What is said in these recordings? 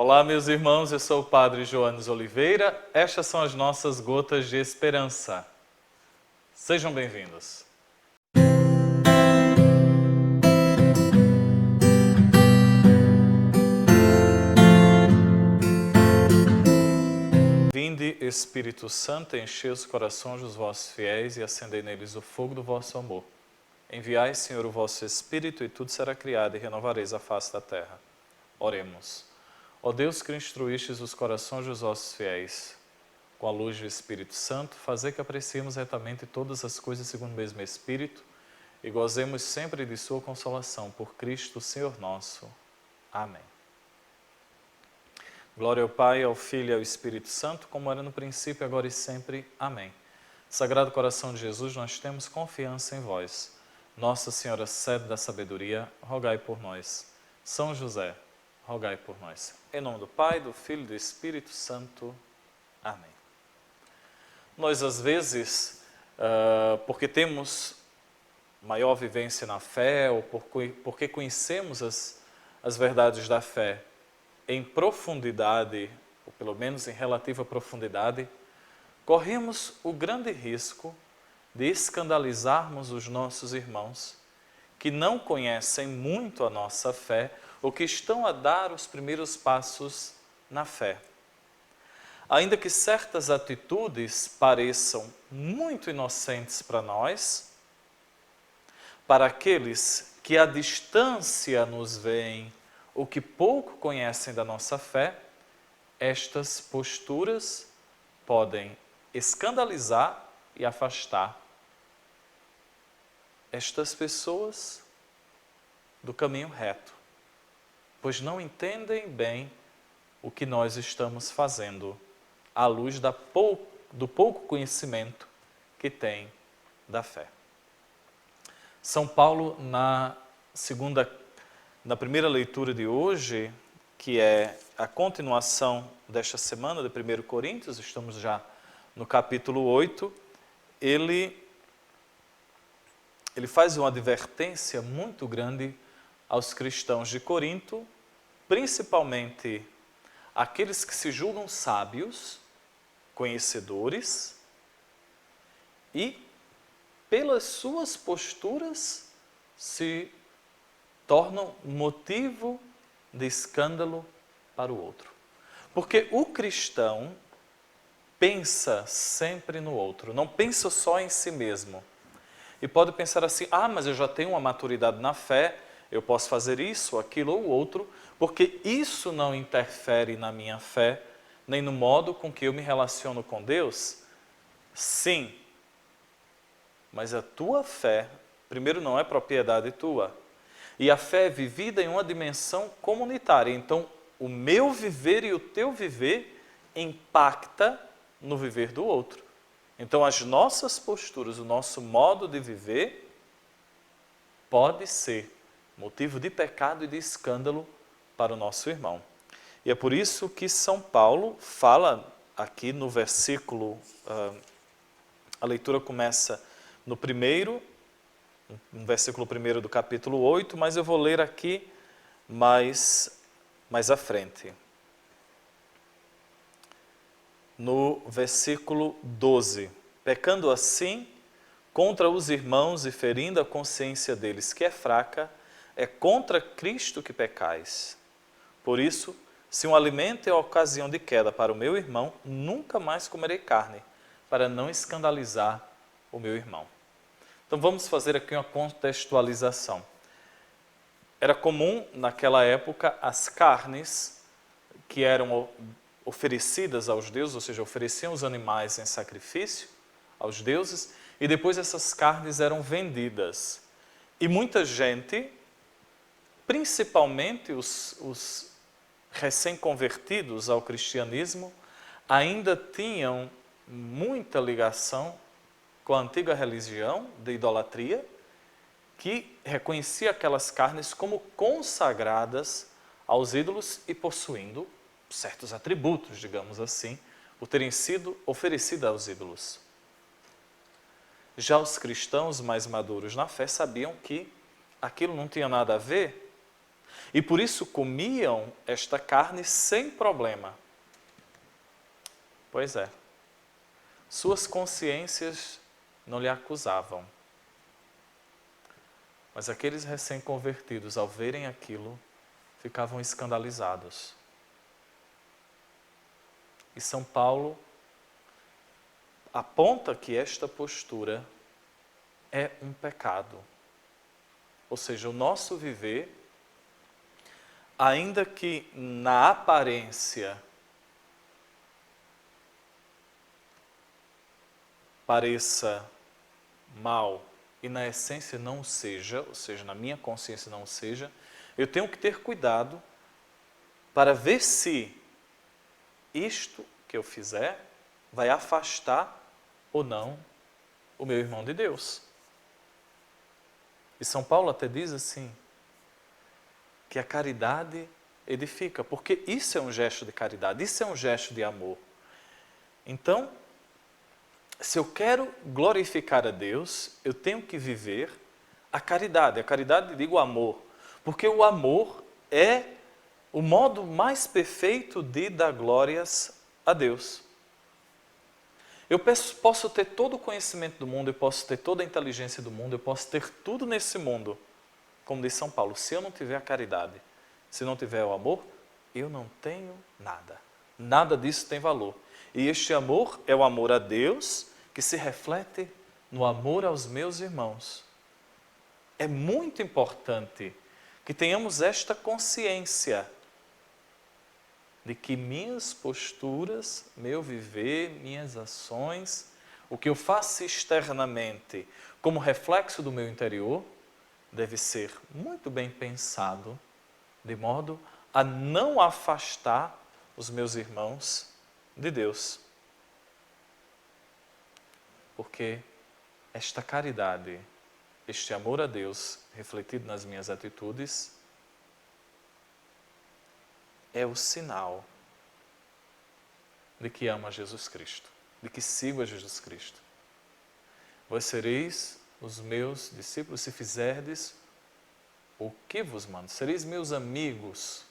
Olá, meus irmãos, eu sou o Padre Joanes Oliveira. Estas são as nossas gotas de esperança. Sejam bem-vindos. Vinde, Espírito Santo, enchei os corações dos vossos fiéis e acendei neles o fogo do vosso amor. Enviai, Senhor, o vosso Espírito e tudo será criado e renovareis a face da terra. Oremos. Ó Deus, que instruístes os corações dos vossos fiéis, com a luz do Espírito Santo, fazei que apreciemos retamente todas as coisas segundo o mesmo Espírito e gozemos sempre de sua consolação. Por Cristo, Senhor nosso. Amém. Glória ao Pai, ao Filho e ao Espírito Santo, como era no princípio, agora e sempre. Amém. Sagrado coração de Jesus, nós temos confiança em vós. Nossa Senhora, sede da sabedoria, rogai por nós. São José, rogai por nós. Em nome do Pai, do Filho e do Espírito Santo. Amém. Nós, às vezes, porque temos maior vivência na fé, ou porque conhecemos as verdades da fé em profundidade, ou pelo menos em relativa profundidade, corremos o grande risco de escandalizarmos os nossos irmãos que não conhecem muito a nossa fé, ou que estão a dar os primeiros passos na fé. Ainda que certas atitudes pareçam muito inocentes para nós, para aqueles que à distância nos veem ou que pouco conhecem da nossa fé, estas posturas podem escandalizar e afastar estas pessoas do caminho reto, pois não entendem bem o que nós estamos fazendo, à luz do pouco conhecimento que têm da fé. São Paulo, na primeira leitura de hoje, que é a continuação desta semana de 1 Coríntios, estamos já no capítulo 8, ele faz uma advertência muito grande aos cristãos de Corinto, principalmente aqueles que se julgam sábios, conhecedores, e pelas suas posturas se tornam motivo de escândalo para o outro. Porque o cristão pensa sempre no outro, não pensa só em si mesmo. E pode pensar assim, mas eu já tenho uma maturidade na fé, eu posso fazer isso, aquilo ou outro, porque isso não interfere na minha fé, nem no modo com que eu me relaciono com Deus. Sim, mas a tua fé, primeiro, não é propriedade tua. E a fé é vivida em uma dimensão comunitária. Então, o meu viver e o teu viver impacta no viver do outro. Então, as nossas posturas, o nosso modo de viver pode ser motivo de pecado e de escândalo para o nosso irmão. E é por isso que São Paulo fala aqui no versículo, a leitura começa no versículo 1 do capítulo 8, mas eu vou ler aqui mais à frente. No versículo 12, pecando assim contra os irmãos e ferindo a consciência deles que é fraca, é contra Cristo que pecais. Por isso, se um alimento é ocasião de queda para o meu irmão, nunca mais comerei carne, para não escandalizar o meu irmão. Então vamos fazer aqui uma contextualização. Era comum naquela época as carnes que eram oferecidas aos deuses, ou seja, ofereciam os animais em sacrifício aos deuses, e depois essas carnes eram vendidas. E muita gente, principalmente os recém-convertidos ao cristianismo, ainda tinham muita ligação com a antiga religião de idolatria, que reconhecia aquelas carnes como consagradas aos ídolos e possuindo certos atributos, digamos assim, por terem sido oferecidas aos ídolos. Já os cristãos mais maduros na fé sabiam que aquilo não tinha nada a ver. E por isso comiam esta carne sem problema. Pois é, suas consciências não lhe acusavam. Mas aqueles recém-convertidos, ao verem aquilo, ficavam escandalizados. E São Paulo aponta que esta postura é um pecado. Ou seja, o nosso viver, ainda que na aparência pareça mal e na essência não seja, ou seja, na minha consciência não seja, eu tenho que ter cuidado para ver se isto que eu fizer vai afastar ou não o meu irmão de Deus. E São Paulo até diz assim, que a caridade edifica, porque isso é um gesto de caridade, isso é um gesto de amor. Então, se eu quero glorificar a Deus, eu tenho que viver a caridade, digo o amor, porque o amor é o modo mais perfeito de dar glórias a Deus. Eu posso ter todo o conhecimento do mundo, eu posso ter toda a inteligência do mundo, eu posso ter tudo nesse mundo, como diz São Paulo, se eu não tiver a caridade, se não tiver o amor, eu não tenho nada. Nada disso tem valor. E este amor é o amor a Deus que se reflete no amor aos meus irmãos. É muito importante que tenhamos esta consciência de que minhas posturas, meu viver, minhas ações, o que eu faço externamente como reflexo do meu interior, deve ser muito bem pensado, de modo a não afastar os meus irmãos de Deus. Porque esta caridade, este amor a Deus, refletido nas minhas atitudes, é o sinal de que amo a Jesus Cristo, de que sigo a Jesus Cristo. Vós sereis os meus discípulos se fizerdes o que vos mando. Sereis meus amigos.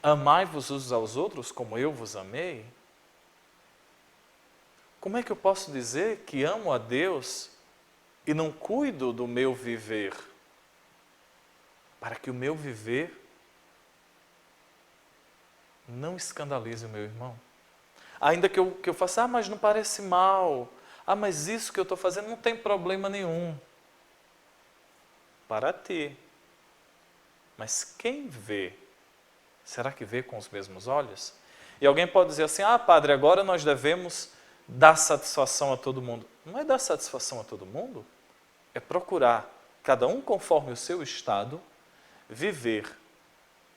Amai-vos uns aos outros como eu vos amei. Como é que eu posso dizer que amo a Deus e não cuido do meu viver? Para que o meu viver não escandalize o meu irmão. Ainda que eu faça, mas não parece mal. Mas isso que eu estou fazendo não tem problema nenhum. Para ti. Mas quem vê, será que vê com os mesmos olhos? E alguém pode dizer assim, padre, agora nós devemos dar satisfação a todo mundo. Não é dar satisfação a todo mundo, é procurar, cada um conforme o seu estado, viver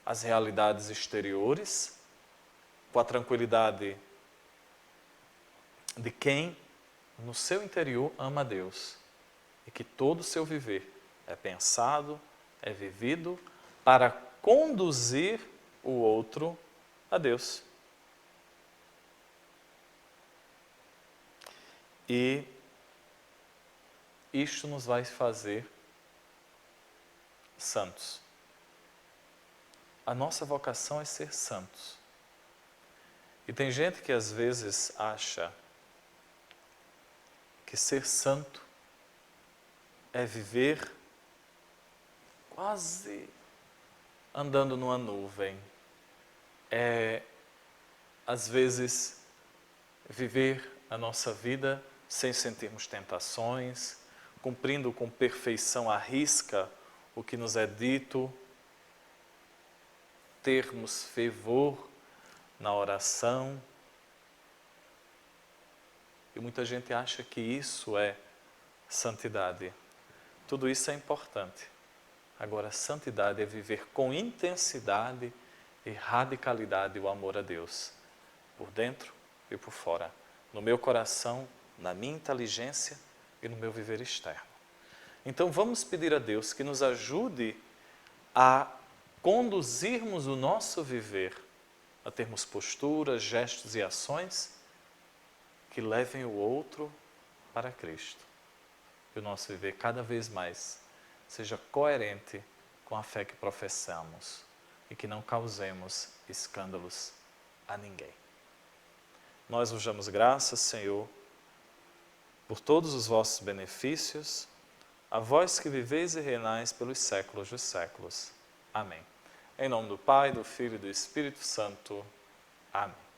as realidades exteriores com a tranquilidade de quem no seu interior ama a Deus e que todo o seu viver é pensado, é vivido para conduzir o outro a Deus. E isto nos vai fazer santos. A nossa vocação é ser santos. E tem gente que às vezes acha que ser santo é viver quase andando numa nuvem. É, às vezes, viver a nossa vida sem sentirmos tentações, cumprindo com perfeição à risca o que nos é dito, termos fervor na oração. E muita gente acha que isso é santidade. Tudo isso é importante. Agora, santidade é viver com intensidade e radicalidade o amor a Deus, por dentro e por fora, no meu coração, na minha inteligência e no meu viver externo. Então vamos pedir a Deus que nos ajude a conduzirmos o nosso viver, a termos posturas, gestos e ações que levem o outro para Cristo. Que o nosso viver cada vez mais seja coerente com a fé que professamos. e que não causemos escândalos a ninguém. Nós vos damos graças, Senhor, por todos os vossos benefícios, a vós que viveis e reinais pelos séculos dos séculos. Amém. Em nome do Pai, do Filho e do Espírito Santo. Amém.